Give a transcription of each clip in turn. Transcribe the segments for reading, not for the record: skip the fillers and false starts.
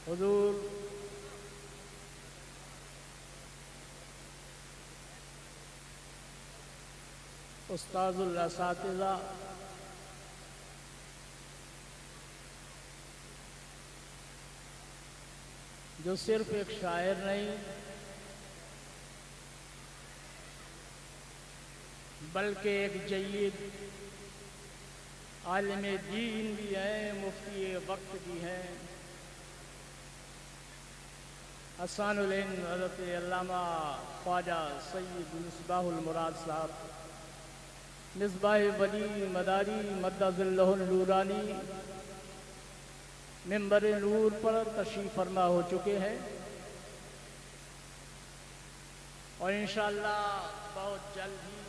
हुजूर उस्ताजुल असातिज़ा, जो सिर्फ एक शायर नहीं बल्कि एक जय्यद आलिम दीन भी हैं, मुफ्ती वक्त भी हैं। हसानुल हिंद हज़रत अल्लामा ख्वाजा सैयद मिसबाहुल मुराद साहब, मिसबाह वली मदारी मद्दज़िल्लहुल नूरानी मिंबर नूर पर तशरीफ़ फरमा हो चुके हैं और इंशाअल्लाह बहुत जल्द ही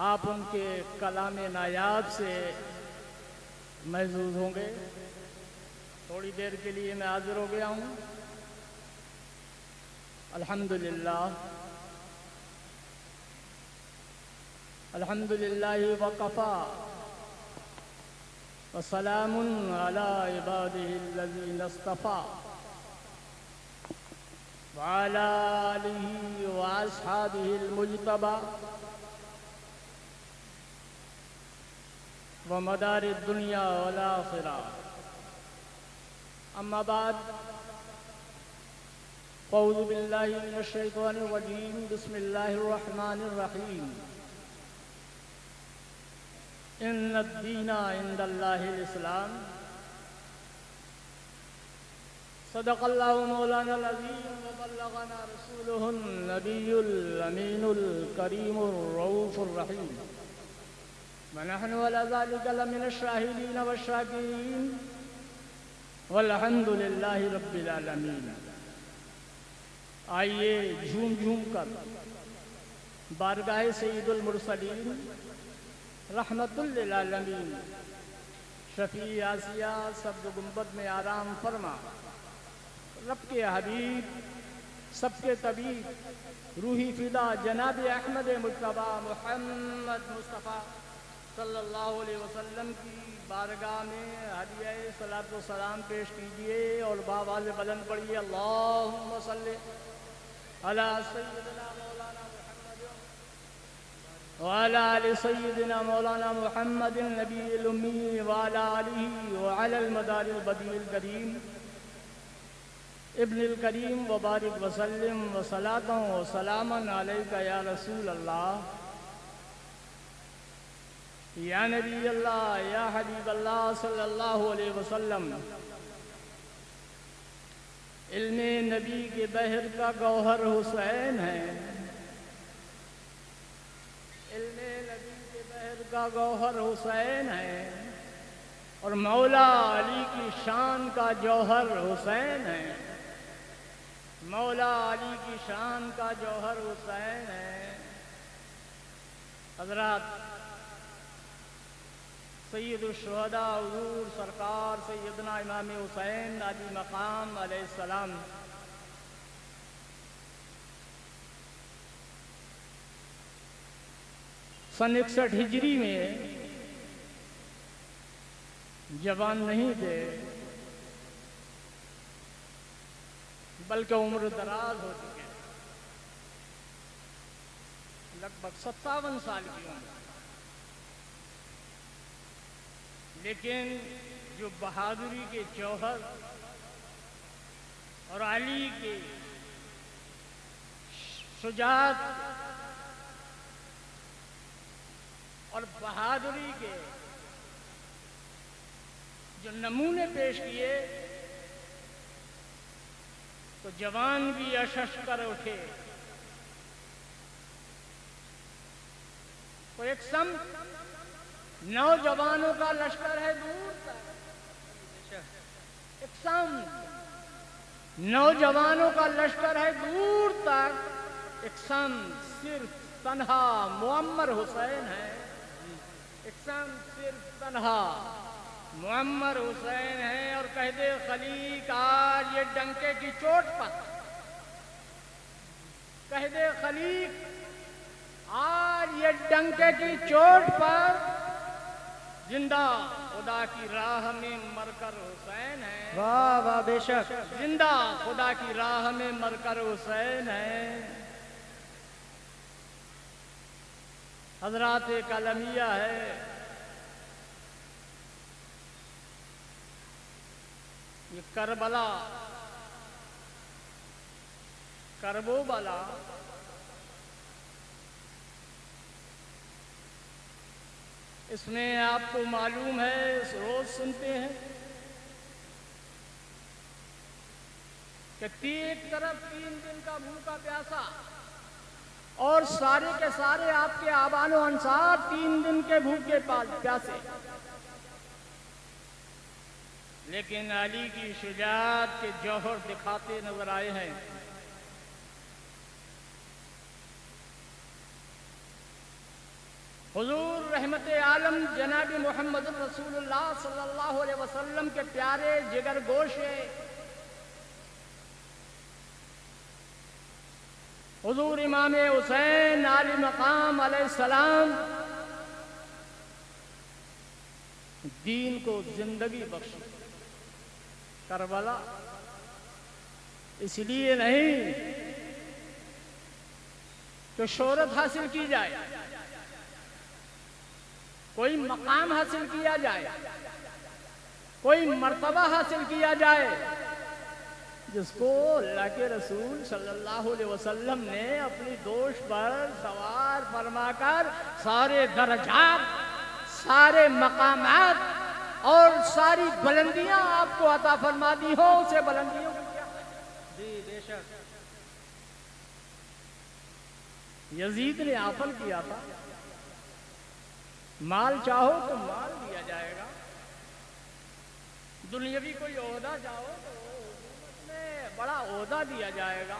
आप उनके कलाम नायाब से महजूज होंगे। थोड़ी देर के लिए मैं हाजिर हो गया हूँ। अल्हम्दुलिल्लाह अल्हम्दुलिल्लाह वकफ़ा व सलामुन अला इबादिहिल्लज़ीना इस्तफ़ा व अला आलिहि व अस्हाबिहिल मुज्तबा व मदारिद दुनिया वल आखिरा। अम्मा बाद, अऊज़ु बिल्लाहि मिनश शैतानिर रजीम, बिस्मिल्लाहिर रहमानिर रहीम। इन्नद-दीना इंदल्लाहिल इस्लाम। सदक़ल्लाहु मौलानाल अज़ीम व बल्लग़ना रसूलुहुन नबियुल अमीनुल करीमुर रऊफ़ुर रहीम। व नहनु अला ज़ालिका लमिनश शाहिदीन व शाकिरीन वल्हम्दुलिल्लाहि रब्बिल आलमीन। आइए झूम झूम कर बारगाह सय्यिदुल मुरसलीन रहमतुल लिल आलमीन शफ़ी आसिया सब्ज़ गुंबद में आराम फरमा, रब के हबीब सबके तबीब रूही फिदा जनाब अहमद मुज्तबा मुहम्मद मुस्तफ़ा सल्लल्लाहु अलैहि वसल्लम की बारगाह में हदिया सलात व सलाम पेश कीजिए और बावाज़ बुलंद पढ़िए, अल्लाहुम्मा सल्लि अला सय्यिदिना मौलाना मुहम्मद व अला आलि सय्यिदिना मौलाना मुहम्मदिन नबिय्यिल उम्मी व अला आलिहि व अलल मदारिल बदील करीम इब्निल करीम व बारिक व सल्लिम व सलातन व सलामन अलैका या रसूल अल्लाह या नबी अल्लाह या हबीब अल्लाह सल्लल्लाहु अलैहि वसल्लम। इल्मे नबी के बहर का गौहर हुसैन है, इल्मे नबी के बहर का गौहर हुसैन है और मौला अली की शान का जौहर हुसैन है, मौला अली की शान का जौहर हुसैन है। हज़रात, सैयदुश शुहदा हुज़ूर सरकार सैयदना इमाम हुसैन अली मकाम अलैहिस्सलाम सन 61 हिजरी में जवान नहीं थे बल्कि उम्र दराज हो चुके, लगभग 57 साल की उम्र। लेकिन जो बहादुरी के जौहर और अली के शुजाअत और बहादुरी के जो नमूने पेश किए तो जवान भी अशश कर उठे। तो एक सम नौजवानों का लश्कर है दूर तक, एक सम नौजवानों का लश्कर है दूर तक, एक सम सिर्फ तन्हा मुअम्मर हुसैन है, एक सम सिर्फ तन्हा मुअम्मर हुसैन है। और कह दे खलीक आज ये डंके की चोट पर, कह दे खलीक आज ये डंके की चोट पर जिंदा खुदा की राह में मरकर हुसैन है। वाह वाह बेशक। जिंदा खुदा की राह में मरकर हुसैन है। हजरात कलमिया है। ये करबला, करबोबला, इसमें आपको मालूम है, रोज सुनते हैं कि एक तरफ 3 दिन का भूखा प्यासा और सारे के सारे आपके आबानो अंसार 3 दिन के भूखे प्यासे, लेकिन अली की शुजाअत के जौहर दिखाते नजर आए हैं। हुजूर रहमत आलम जनाब मोहम्मद रसूलुल्लाह सल्लल्लाहु अलैहि वसल्लम के प्यारे जिगर गोशे हुजूर इमाम हुसैन आली मकाम अलैहिस्सलाम दीन को जिंदगी बख्शी। करबला इसलिए नहीं कि शोहरत हासिल की जाए, कोई मकाम हासिल किया जाए, कोई मर्तबा हासिल किया जाए, जिसको अल्लाह के रसूल सल्लल्लाहु अलैहि वसल्लम ने अपनी दोष पर सवार फरमाकर सारे दर्जात, सारे मकामात और सारी बुलंदियां आपको अता फरमा दी हो, उसे बुलंदियों को क्या है? जी बेशक। यजीद ने आफल किया था, माल चाहो तो माल दिया जाएगा, दुनियावी कोई ओहदा चाहो तो उसमें बड़ा ओहदा दिया जाएगा,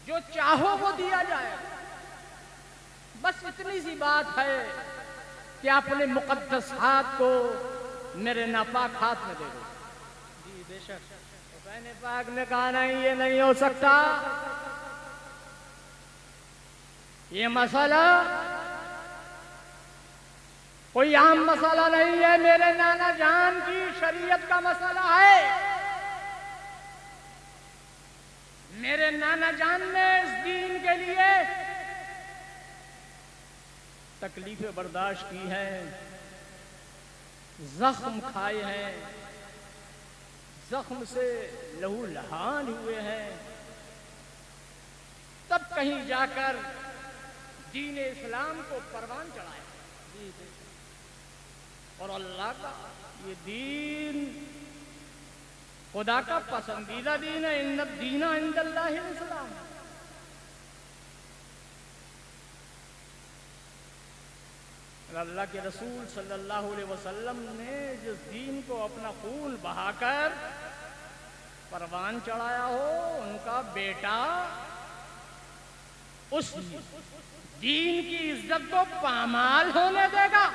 जो चाहो वो दिया जाएगा। बस इतनी सी बात है कि अपने मुकद्दस हाथ को मेरे नापाक हाथ में दे दो। जी बेशक। हुसैन पाक ने कहा नहीं, ये नहीं हो सकता, ये मसला कोई आम मसला नहीं है, मेरे नाना जान की शरीयत का मसला है। मेरे नाना जान ने इस दीन के लिए तकलीफें बर्दाश्त की हैं, जख्म खाए हैं, जख्म से लहू लहान हुए हैं, तब कहीं जाकर दीन इस्लाम को परवान चढ़ाया। और अल्लाह का ये दीन खुदा का पसंदीदा दीन है। इन्न दीना इंदल्लाहिल इस्लाम। अल्लाह के रसूल सल्लल्लाहु अलैहि वसल्लम ने जिस दीन को अपना खून बहाकर परवान चढ़ाया हो, उनका बेटा उस दीन की इज्जत को पामाल होने देगा,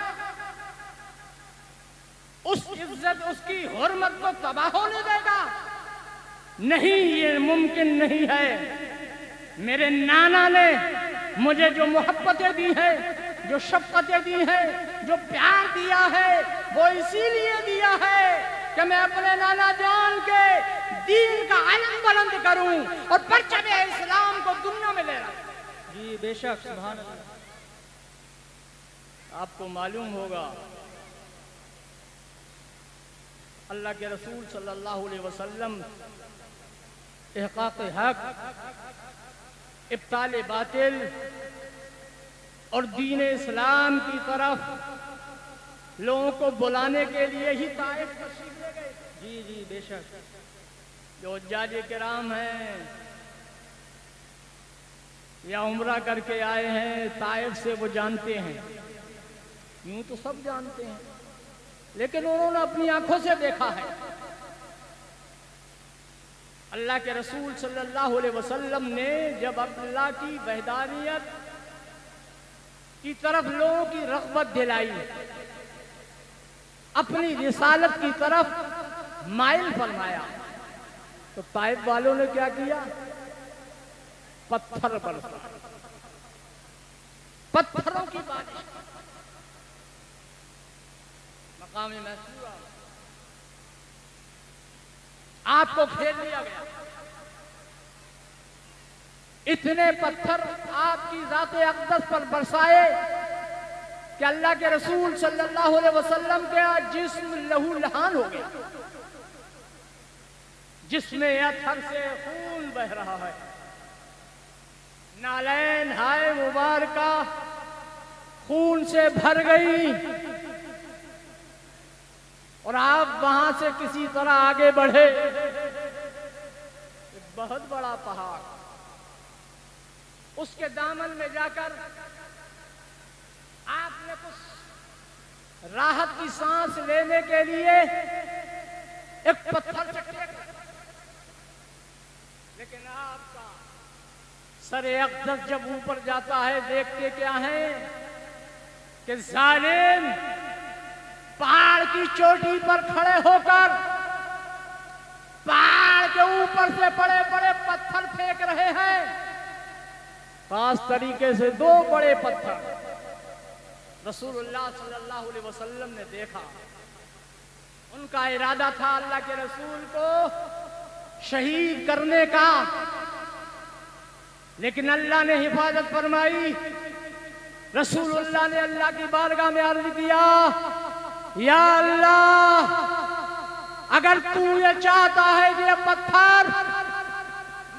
उस इज्जत, उसकी हुर्मत को तबाह होने देगा? नहीं, ये मुमकिन नहीं है। मेरे नाना ने मुझे जो मोहब्बतें दी हैं, जो शफ़क़तें दी हैं, जो प्यार दिया है, वो इसीलिए दिया है कि मैं अपने नाना जान के दीन का अलम बुलंद करूं और परचम इस्लाम को दुनिया में ले रहा। जी बेशक। सुभान अल्लाह। आपको मालूम होगा अल्लाह के रसूल सल्लल्लाहु अलैहि वसल्लम इहक़ाक़ हक़, इब्ताल बातिल और दीन इस्लाम की तरफ लोगों को बुलाने के लिए ही ताइफ तशरीफ ले गए। जी जी बेशक। जो हज्जाज किराम हैं या उम्रा करके आए हैं ताइफ से, वो जानते हैं, यूं तो सब जानते हैं, लेकिन उन्होंने अपनी आंखों से देखा है। अल्लाह के रसूल सल्लल्लाहु अलैहि वसल्लम ने जब अल्लाह की वहदानियत की तरफ लोगों की रग़बत दिलाई, अपनी रिसालत की तरफ माइल फरमाया, तो ताइफ वालों ने क्या किया? पत्थर बरसा, पत्थरों की बारिश। मकाम महसूरा आपको घेर लिया गया। इतने पत्थर आपकी ज़ात अक़दस पर बरसाए कि अल्लाह के रसूल सल्लल्लाहु अलैहि वसल्लम के जिस्म लहू लहान हो गया, जिसमें अथर से खून बह रहा है। नालैन हाय मुबारका खून से भर गई और आप वहां से किसी तरह आगे बढ़े। एक बहुत बड़ा पहाड़, उसके दामन में जाकर आपने कुछ राहत की सांस लेने के लिए एक पत्थर से टेक, लेकिन आपका सर अक़दस जब ऊपर जाता है देखते क्या है कि जालिम पहाड़ की चोटी पर खड़े होकर पहाड़ के ऊपर से बड़े बड़े पत्थर फेंक रहे हैं। खास तरीके से दो बड़े पत्थर रसूलुल्लाह सल्लल्लाहु अलैहि वसल्लम ने देखा। उनका इरादा था अल्लाह के रसूल को शहीद करने का, लेकिन अल्लाह ने हिफाजत फरमाई। रसूलुल्लाह ने अल्लाह की बारगाह में अर्ज किया, या अल्लाह अगर तू ये चाहता है कि ये पत्थर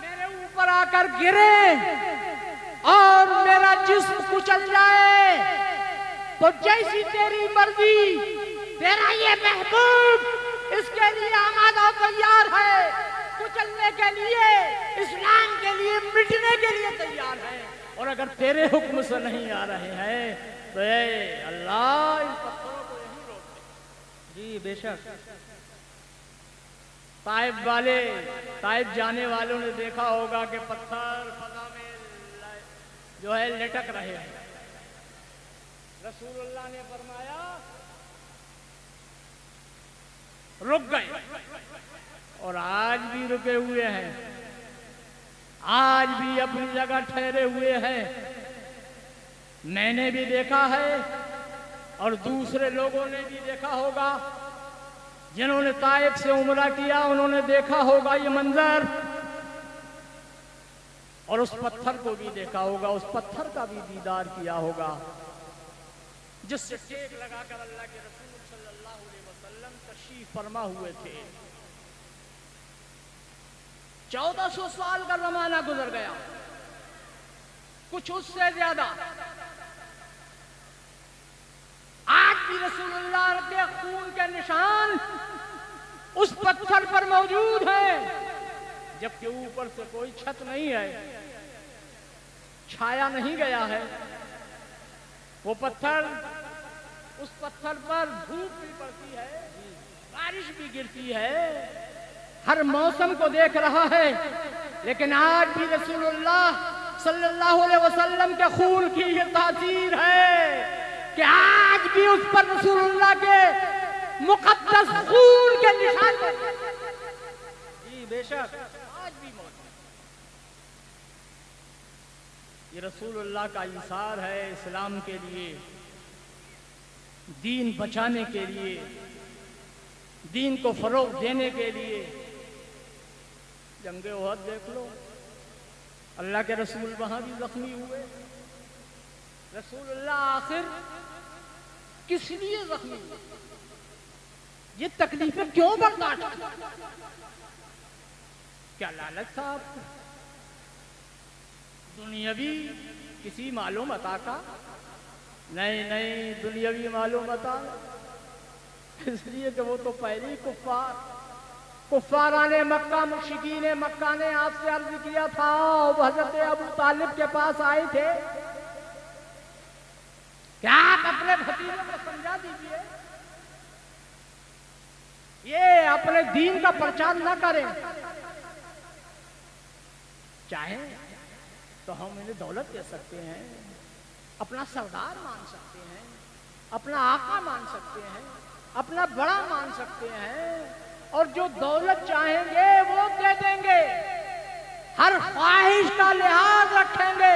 मेरे ऊपर आकर गिरे और मेरा जिस्म कुचल जाए तो जैसी तेरी मर्जी, तेरा ये महबूब इसके लिए आमादा तैयार है, कुचलने के लिए, इस्लाम के लिए, मिटने के लिए तैयार है। और अगर तेरे हुक्म से नहीं आ रहे हैं तो ए अल्लाह इन पत्थरों को यहीं रोक दे। जी बेशक। ताइफ वाले, ताइफ जाने वालों ने देखा होगा कि पत्थर फजा में जो है लटक रहे हैं। रसूलुल्लाह ने फरमाया रुक गए, और आज भी रुके हुए हैं, आज भी अपनी जगह ठहरे हुए हैं। मैंने भी देखा है और दूसरे लोगों ने भी देखा होगा, जिन्होंने ताइफ से उम्रा किया उन्होंने देखा होगा ये मंजर, और उस पत्थर को भी देखा होगा, उस पत्थर का भी दीदार किया होगा जिससे टेक लगाकर अल्लाह के रसूल सल्लल्लाहु अलैहि वसल्लम तशरीफ फरमा हुए थे। 1400 साल का जमाना गुजर गया, कुछ उससे ज्यादा। आज भी रसूलुल्लाह के खून के निशान उस पत्थर पर मौजूद हैं, जबकि ऊपर से कोई छत नहीं है, छाया नहीं गया है। वो पत्थर, उस पत्थर पर धूप भी पड़ती है, बारिश भी गिरती है, हर मौसम को देख रहा है, लेकिन आज भी रसूलुल्लाह सल्लल्लाहु अलैहि वसल्लम के खून की ये तासीर है कि आज भी उस पर रसूलुल्लाह के मुकद्दस खून के निशान जी बेशक आज भी मौजूद। ये रसूलुल्लाह का इंसार है इस्लाम के लिए, दीन बचाने के लिए, दीन को फरोग देने के लिए। जंगे ओहद देख लो, अल्लाह के रसूल वहां भी जख्मी हुए। रसूलुल्लाह आखिर किस लिए जख्मी हुए, ये तकलीफें क्यों बर्दाश्त? क्या लालच था आपको दुनियावी किसी मालूम अता का? नहीं नहीं, दुनियावी मालूम अता, इसलिए कि वो तो पहले ही कुफ्फाराने मक्का, मुश्रिकीने मक्का ने आपसे अर्ज किया था, हजरत अबू तालिब के पास आए थे, क्या आप अपने भतीजे को समझा दीजिए, ये अपने दीन का प्रचार न करें। चाहे तो हम इन्हें दौलत दे सकते हैं, अपना सरदार मान सकते हैं, अपना आका मान सकते हैं, अपना बड़ा मान सकते हैं, और जो दौलत चाहेंगे वो दे देंगे, हर ख्वाहिश का लिहाज रखेंगे।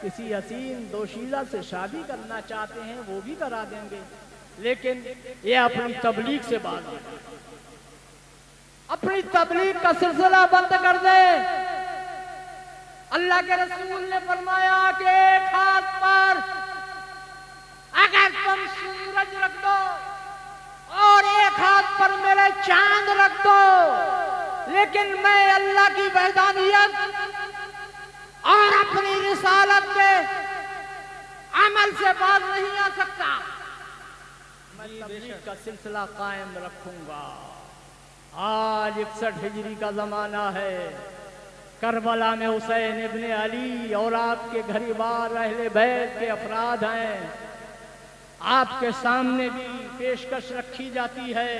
किसी हसीन दोशीला से शादी करना चाहते हैं वो भी करा देंगे, लेकिन ये अपनी तबलीग से बात है। अपनी तबलीग का सिलसिला बंद कर दे। अल्लाह के रसूल ने फरमाया कि एक हाथ पर अगर तुम सूरज रख दो और एक हाथ पर मेरे चांद रख दो, लेकिन मैं अल्लाह की वहदानियत और अपनी रिसालत के अमल से बाज नहीं आ सकता। मैं तबलीग का सिलसिला कायम रखूंगा। आज 61 हिजरी का जमाना है। करबला में हुसैन इब्ने अली और आपके गरीबार अहले बैत के अफराद हैं। आपके सामने भी पेशकश रखी जाती है।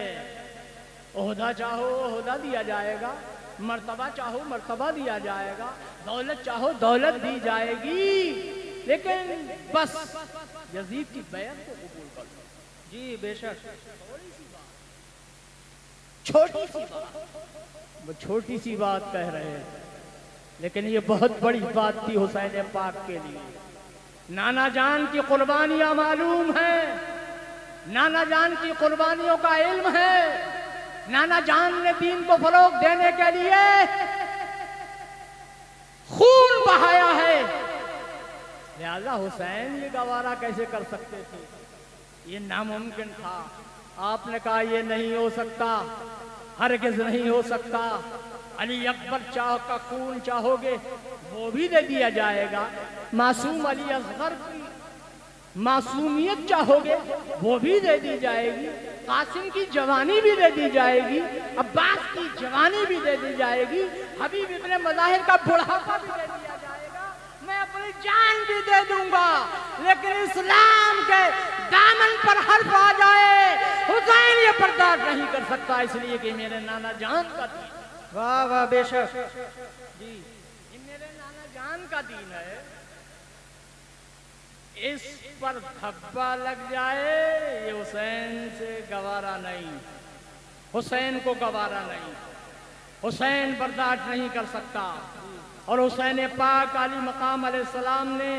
ओहदा चाहो ओहदा दिया जाएगा, मर्तबा चाहो मर्तबा दिया जाएगा, दौलत चाहो दौलत दी जाएगी, लेकिन बस यजीद की बैत को कबूल कर लो। जी बेशक। छोटी सी बात, वो छोटी सी बात कह रहे हैं, लेकिन ये बहुत बड़ी बात थी हुसैन पाक के लिए। नाना जान की कुर्बानियां मालूम है, नाना जान की कुर्बानियों का इल्म है। नाना जान ने दीन को फरोग देने के लिए खून बहाया है, लिहाजा हुसैन ये गवारा कैसे कर सकते थे? ये नामुमकिन था। आपने कहा ये नहीं हो सकता, हरगिज़ नहीं हो सकता। अली अकबर चाह का खून चाहोगे वो भी दे दिया जाएगा। मासूम अली असगर की मासूमियत चाहोगे वो भी दे दी जाएगी। कासिम की जवानी भी दे दी जाएगी। अब्बास की जवानी भी दे दी जाएगी। हबीब इब्ने मज़ाहिर का बुढ़ापा भी दे दिया जाएगा। मैं अपनी जान भी दे दूंगा, लेकिन इस्लाम के दामन पर हर्फ आ जाए हुसैन ये बर्दाश्त नहीं कर सकता, इसलिए कि मेरे नाना जान का दीन। वाह वाह बेशक जी, ये मेरे नाना जान का दीन है। इस पर धब्बा लग जाए ये हुसैन से गवारा नहीं, हुसैन को गवारा नहीं, हुसैन बर्दाश्त नहीं कर सकता। और हुसैन पाक अली मकाम अलैहिस्सलाम ने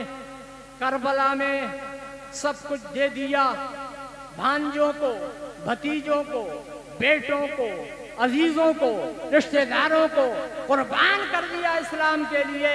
करबला में सब कुछ दे दिया। भांजों को, भतीजों को, बेटों को, अजीजों को, रिश्तेदारों को कुर्बान कर दिया इस्लाम के लिए,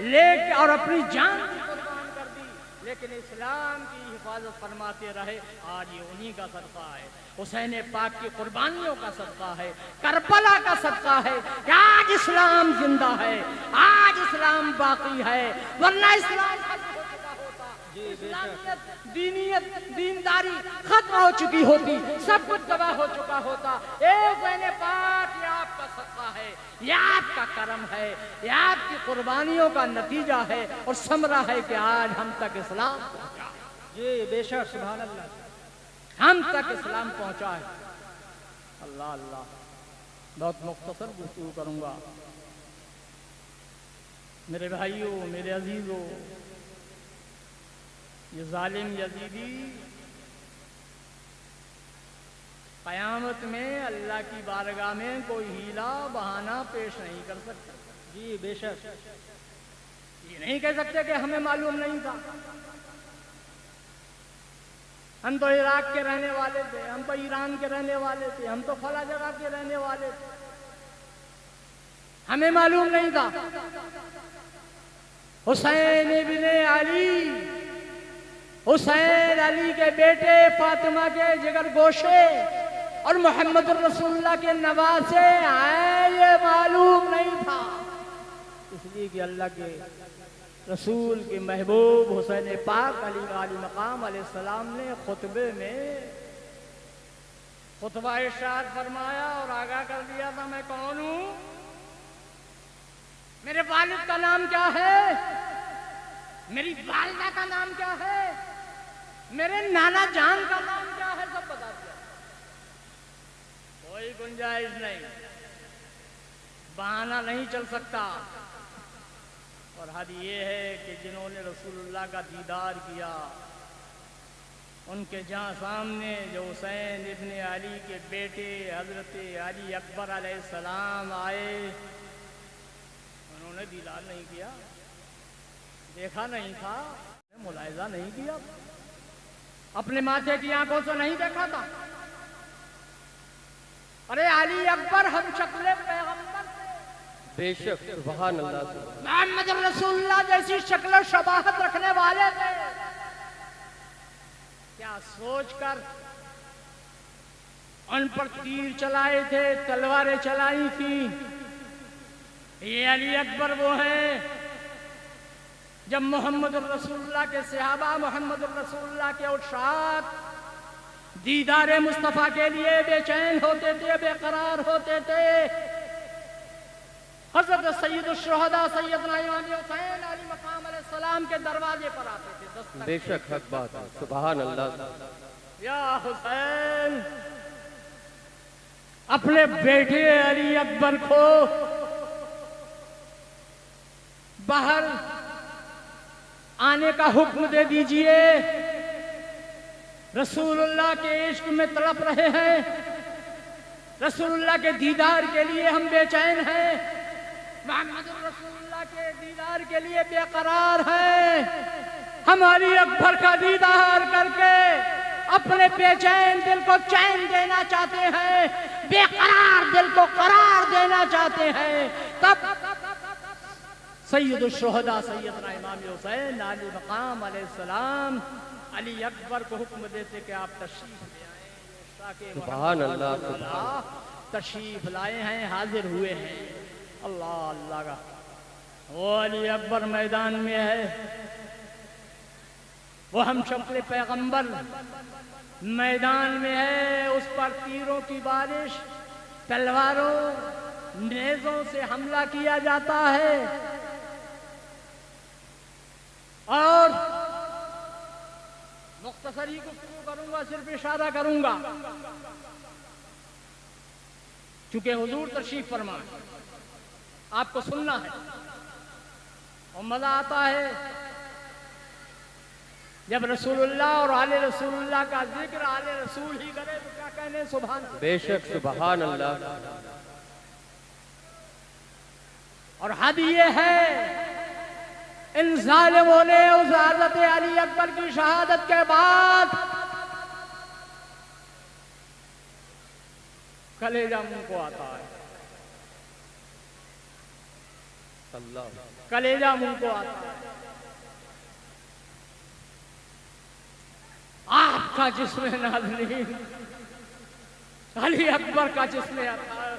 लेके और अपनी जान भी कुर्बान कर दी, लेकिन इस्लाम की हिफाजत फरमाते रहे। आज ये उन्हीं का सदका है, हुसैन पाक की कुर्बानियों का सदका है, करबला का सदका है कि आज इस्लाम जिंदा है, आज इस्लाम बाकी है। वरना इस्लाम खत्म हो चुका होता, इस्लामियत, दीनियत, दीनदारी खत्म हो चुकी होती, सब कुछ तबाह हो चुका होता। हुसैन पाक ये आपका सदका है, ये आपका करम है, ये आपकी कुर्बानियों का नतीजा है और समरा है कि आज हम तक इस्लाम पहुंचा। जी बेशक, सुभान अल्लाह, हम तक इस्लाम पहुंचा है। अल्लाह अल्लाह। बहुत मुख्तसर गुफ्तगू करूंगा। मेरे भाइयों, मेरे अजीजों, ये जालिम यजीदी क़यामत में अल्लाह की बारगाह में कोई हीला बहाना पेश नहीं कर सकता। जी बेशक। ये नहीं कह सकते कि हमें मालूम नहीं था, हम तो इराक के रहने वाले थे, हम तो ईरान के रहने वाले थे, हम तो फला जगह के रहने वाले थे, हमें मालूम नहीं था। हुसैन इब्ने अली, हुसैन अली के बेटे, फातिमा के जिगर गोशे और मोहम्मद रसूलुल्लाह के नवासे आए, ये मालूम नहीं था। इसलिए कि अल्लाह के रसूल के महबूब हुसैन पाक अली मकाम अलैहिस्सलाम ने खुतबे में खुतबा इरशाद फरमाया और आगाह कर दिया था, मैं कौन हूं, मेरे वालिद का नाम क्या है, मेरी वालिदा का नाम क्या है, मेरे नाना जान का नाम क्या है, सब बता दिया। कोई गुंजाइश नहीं, बहाना नहीं चल सकता। और हद ये है कि जिन्होंने रसूलुल्लाह का दीदार किया, उनके जहाँ सामने जो हुसैन इब्ने अली के बेटे हजरत अली अकबर अलैहिस्सलाम आए, उन्होंने दीदार नहीं किया, देखा नहीं था, मुलाहिजा नहीं किया, अपने माथे की आंखों से नहीं देखा था? अरे अली अकबर हम शक्ल पैगंबर थे। बेशक सुभान अल्लाह। मोहम्मद रसूलुल्लाह जैसी शक्ल शबाहत रखने वाले थे। क्या सोचकर उन पर तीर चलाए थे, तलवारें चलाई थी। ये अली अकबर वो हैं जब मोहम्मद रसूलुल्लाह के सहाबा मोहम्मद रसूलुल्लाह के उशाक दीदार मुस्तफा के लिए बेचैन होते थे, बेकरार होते थे। हजरत सैयद शुहदा सैयदना इमाम हुसैन अली मकाम अलैहिस्सलाम के दरवाजे पर आते थे, दस्तक। बेशक हक बात है, सुभान अल्लाह। या हुसैन, अपने बेटे अली अकबर को बाहर आने का हुक्म दे दीजिए। रसूलुल्लाह के इश्क में तड़प रहे हैं, रसूलुल्लाह के दीदार के लिए हम बेचैन हैं, मोहम्मद रसूलुल्लाह के दीदार के लिए बेकरार हैं। हम अली अकबर का दीदार करके अपने बेचैन दिल को चैन देना चाहते हैं, बेकरार दिल को करार देना चाहते हैं। तब सैयद शुहदा सैयदना इमाम हुसैन अली मकाम अलैहिस्सलाम अली अकबर को हुक्म देते कि आप तशरीफ ले आए। सुभान अल्लाह, तशरीफ लाए हैं, हाजिर हुए हैं। अल्लाह अल्लाह का वो अली अकबर मैदान में है, वो हम शक्ल पैगंबर मैदान में है। उस पर तीरों की बारिश, तलवारों, नेज़ों से हमला किया जाता है और मुख्तसरी को शुरू करूंगा, सिर्फ इशारा करूंगा चूंकि हुजूर तशरीफ फरमा है, आपको सुनना है और मजा आता है जब रसूलुल्लाह और आले रसूलुल्लाह का जिक्र आले रसूल ही करे तो क्या कहने, सुभान अल्लाह। बेशक सुभान अल्लाह। और हद ये है इन जालिमों ने उस हज़रत अली अकबर की शहादत के बाद कलेजा मुंह को आता है, अल्लाह, कलेजा मुंह को आता है। आपका जिस्म नाज़रीन अली अकबर का जिस्म आता है,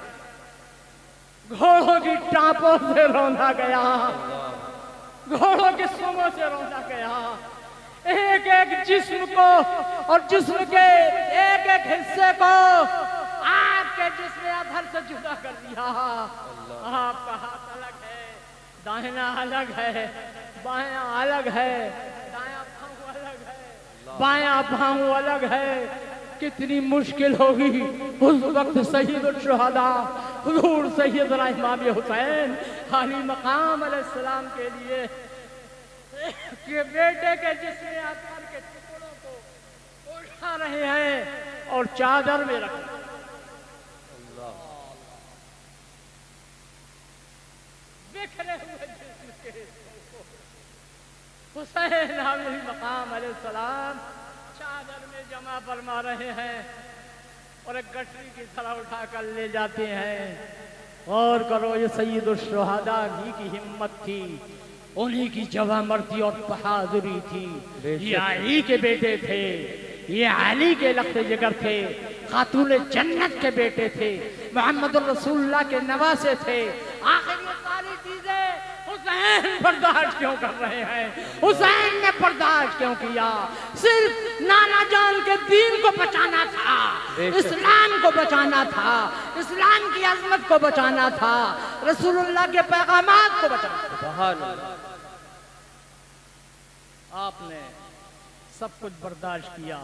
घोड़ों की टापों से रौंदा गया, घोड़ों के सूंघों से रौंदा गया। एक एक जिस्म को और जिस्म के एक एक हिस्से को आपके जिस्म अधर से जुदा कर दिया। आपका हाथ अलग है, दाहिना अलग है, बायां अलग है, दायां पांव अलग है, बायां पांव अलग है। कितनी मुश्किल होगी उस वक्त सैयद शुहदा हुजूर सैयदना इमाम हुसैन अली मकाम अलैहिस्सलाम के लिए कि बेटे के जिस्म अकबर के टुकड़ों को उठा रहे हैं और चादर में रख रहे हैं। बिखरे हुए जिस्म के हुसैन अली मकाम अलैहिस्सलाम चादर में जमा फरमा रहे हैं और एक गठरी की तरह उठा कर ले जाते हैं। और करो, ये सैयद शुहदा ही की हिम्मत थी, उन्हीं की जवामर्दी और बहादुरी थी। ये अली के बेटे थे, ये अली के लख्ते जिगर थे, खातून जन्नत के बेटे थे, मोहम्मद रसूलुल्लाह के नवासे थे। आखिर ये सारी चीजें हुसैन बर्दाश्त क्यों कर रहे हैं? हुसैन ने बर्दाश्त क्यों किया? सिर्फ नाना जान के दीन को बचाना था, इस्लाम को बचाना था, इस्लाम की अजमत को बचाना था, रसूलुल्लाह के पैगामात को बचाना था। आपने सब कुछ बर्दाश्त किया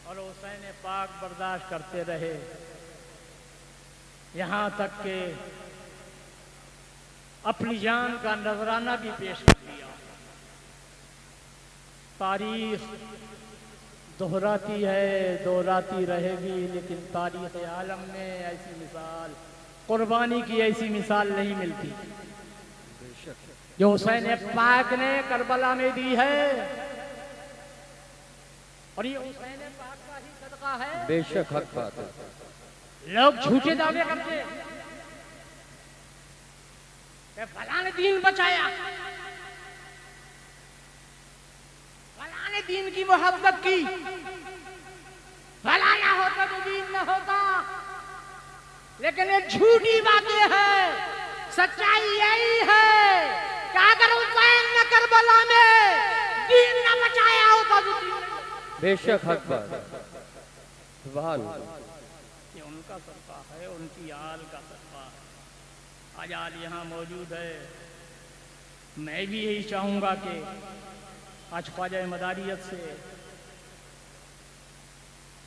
और हुसैन पाक बर्दाश्त करते रहे, यहाँ तक के अपनी जान का नजराना भी पेश कर दिया। तारीख दोहराती है, दोहराती रहेगी, लेकिन तारीख आलम में ऐसी मिसाल, कुर्बानी की ऐसी मिसाल नहीं मिलती। जो हुसैन पाक ने करबला में दी है, और ये हुसैन पाक का ही सदका है। बेशक हक बात है। लोग झूठे दावे करते हैं कि फलां ने दीन बचाया, फलां ने दीन की मोहब्बत की, फलां ना होता तो दीन न होता। लेकिन ये झूठी बातें हैं। सच्चाई यही है कि अगर हुसैन ने करबला में दीन न बचाया होता तो दीन न। बेशक हक बात है। सुभान ये उनका सदका है, उनकी आल का सदका है। आज आल यहाँ मौजूद है। मैं भी यही चाहूंगा कि आज ख्वाजा मदारियत से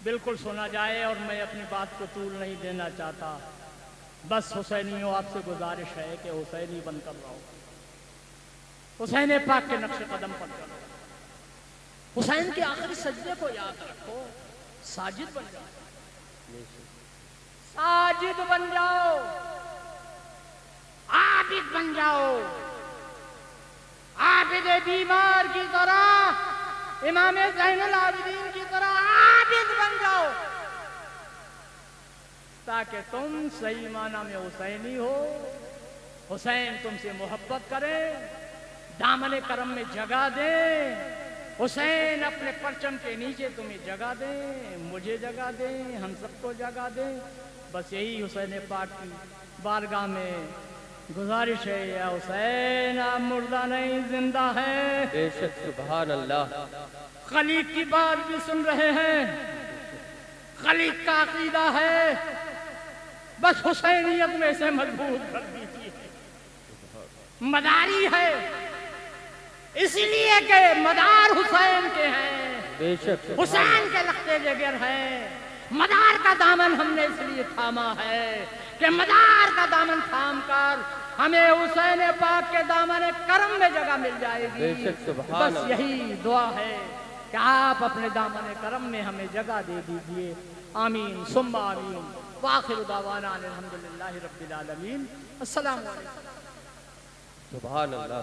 बिल्कुल सुना जाए, और मैं अपनी बात को तूल नहीं देना चाहता। बस हुसैनियों आपसे गुजारिश है कि हुसैनी बनकर रहो, हुसैन पाक के नक्शे कदम पर चलो, हुसैन के आखिरी सजदे को याद रखो, साजिद बन जाओ, साजिद बन जाओ, आबिद बन जाओ, आबिद बीमार की तरह, इमाम ज़ैनुल आबिदीन की तरह आबिद बन जाओ, ताकि तुम सही माना में हुसैनी हो। हुसैन तुमसे मोहब्बत करे, दामन करम में जगह दे, हुसैन अपने परचम के नीचे तुम्हें जगह दे, मुझे जगह दे, हम सबको जगह दे। बस यही हुसैन पाक की बारगाह में गुजारिश है। या हुसैन आप मुर्दा नहीं जिंदा है। बेशक सुभान अल्लाह। खलीक की बात भी सुन रहे हैं, खलीक का अकीदा है, बस हुसैनियत में से मजबूत कर दीजिए। मदारी है इसलिए कि मदार हुसैन के हैं, बेशक हुसैन के लखते जिगर हैं। मदार का दामन हमने इसलिए थामा है कि मदार का दामन थाम कर हमें हुसैन पाक के दामन करम में जगह मिल जाएगी। बेशक सुभान बस यही दुआ है कि आप अपने दामन करम में हमें जगह दे दीजिए। आमीन सुम्मा आमीन। वाखिर दावाना अल्हम्दुलिल्लाहि रब्बिल आलमीन। अस्सलाम वालेकुम। सुभान अल्लाह।